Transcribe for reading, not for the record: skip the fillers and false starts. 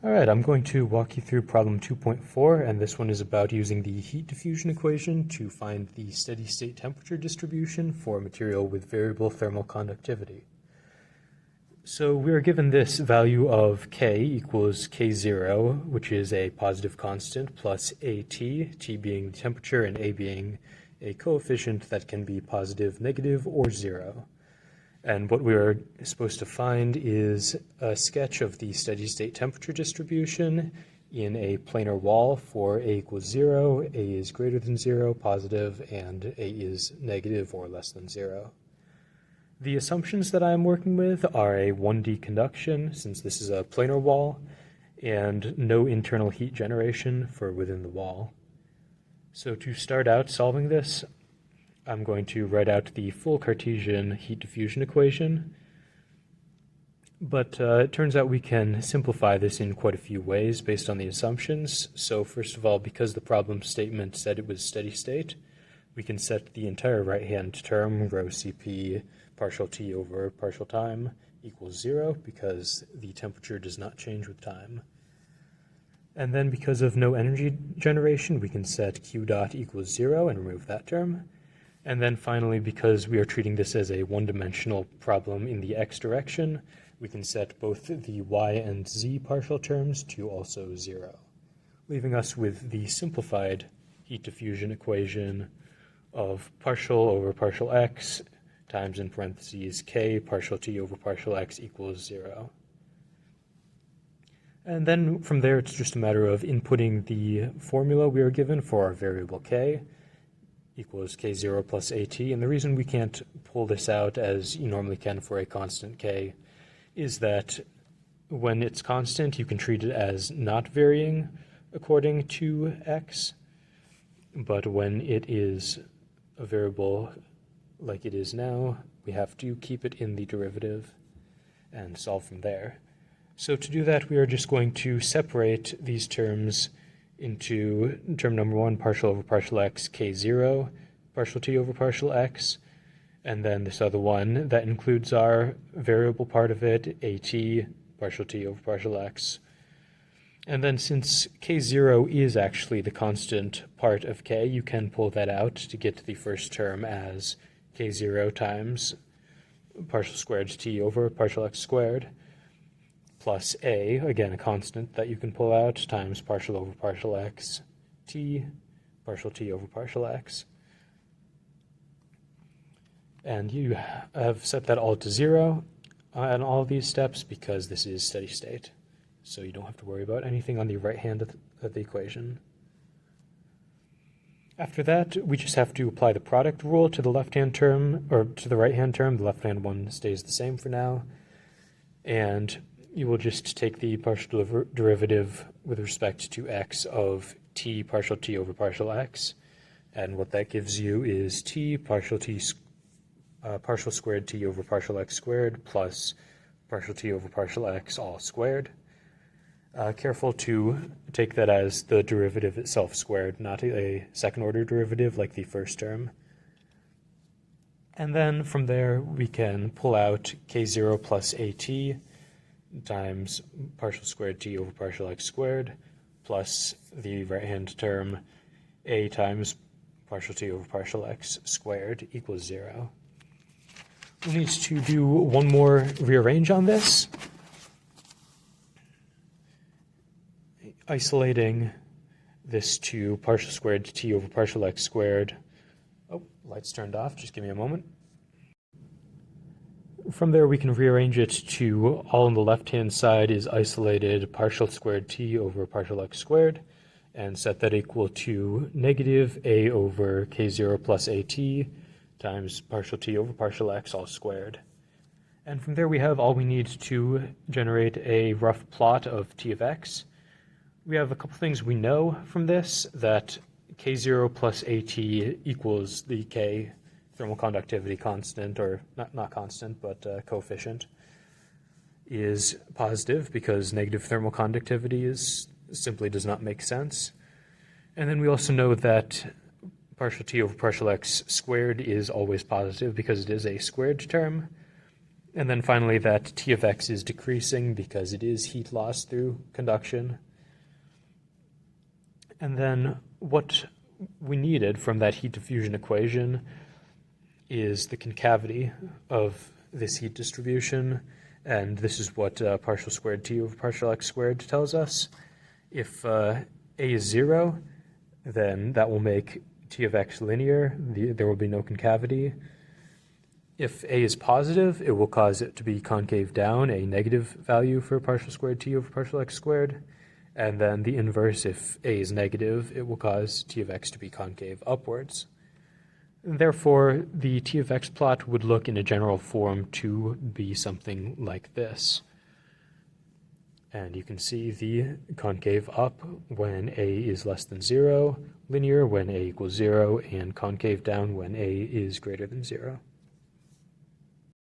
Alright, I'm going to walk you through problem 2.4, and this one is about using the heat diffusion equation to find the steady state temperature distribution for a material with variable thermal conductivity. So we are given this value of K equals K0, which is a positive constant, plus AT, T being the temperature and A being a coefficient that can be positive, negative, or zero. And what we are supposed to find is a sketch of the steady state temperature distribution in a planar wall for A equals 0, A is greater than 0, positive, and A is negative or less than 0. The assumptions that I am working with are a 1D conduction, since this is a planar wall, and no internal heat generation for within the wall. So to start out solving this, I'm going to write out the full Cartesian heat diffusion equation, but it turns out we can simplify this in quite a few ways based on the assumptions. So first of all, because the problem statement said it was steady state, we can set the entire right-hand term, rho Cp partial T over partial time, equals 0, because the temperature does not change with time. And then because of no energy generation, we can set Q dot equals 0 and remove that term. And then finally, because we are treating this as a one-dimensional problem in the x direction, we can set both the y and z partial terms to also 0, leaving us with the simplified heat diffusion equation of partial over partial x times in parentheses k partial t over partial x equals 0. And then from there, it's just a matter of inputting the formula we are given for our variable k, equals K0 plus AT, and the reason we can't pull this out as you normally can for a constant K is that when it's constant, you can treat it as not varying according to X, but when it is a variable like it is now, we have to keep it in the derivative and solve from there. So to do that, we are just going to separate these terms into term number 1, partial over partial x, K0, partial t over partial x, and then this other one that includes our variable part of it, AT, partial t over partial x. And then since K0 is actually the constant part of K, you can pull that out to get to the first term as K0 times partial squared t over partial x squared, plus A, again a constant that you can pull out, times partial over partial x, t, partial t over partial x. And you have set that all to 0 on all of these steps because this is steady state. So you don't have to worry about anything on the right hand of the equation. After that, we just have to apply the product rule to the left-hand term, or to the right-hand term. The left-hand one stays the same for now. And you will just take the partial derivative with respect to x of t partial t over partial x, and what that gives you is t partial squared t over partial x squared plus partial t over partial x all squared. Careful to take that as the derivative itself squared, not a second-order derivative like the first term. And then from there, we can pull out K0 plus AT times partial squared t over partial x squared plus the right-hand term a times partial t over partial x squared equals 0. We need to do one more rearrange on this, isolating this to partial squared t over partial x squared. Oh, lights turned off, just give me a moment. From there, we can rearrange it to all on the left-hand side is isolated partial squared t over partial x squared, and set that equal to negative a over K0 plus AT times partial t over partial x all squared. And from there, we have all we need to generate a rough plot of t of x. We have a couple things we know from this, that K0 plus AT equals the K thermal conductivity constant, or not constant, but coefficient, is positive because negative thermal conductivity simply does not make sense. And then we also know that partial t over partial x squared is always positive because it is a squared term. And then finally that T of x is decreasing because it is heat loss through conduction. And then what we needed from that heat diffusion equation is the concavity of this heat distribution, and this is what partial squared T over partial x squared tells us. If A is 0, then that will make T of x linear. There will be no concavity. If A is positive, it will cause it to be concave down, a negative value for partial squared T over partial x squared. And then the inverse, if A is negative, it will cause T of x to be concave upwards. Therefore, the T of x plot would look in a general form to be something like this. And you can see the concave up when A is less than 0, linear when A equals 0, and concave down when A is greater than 0.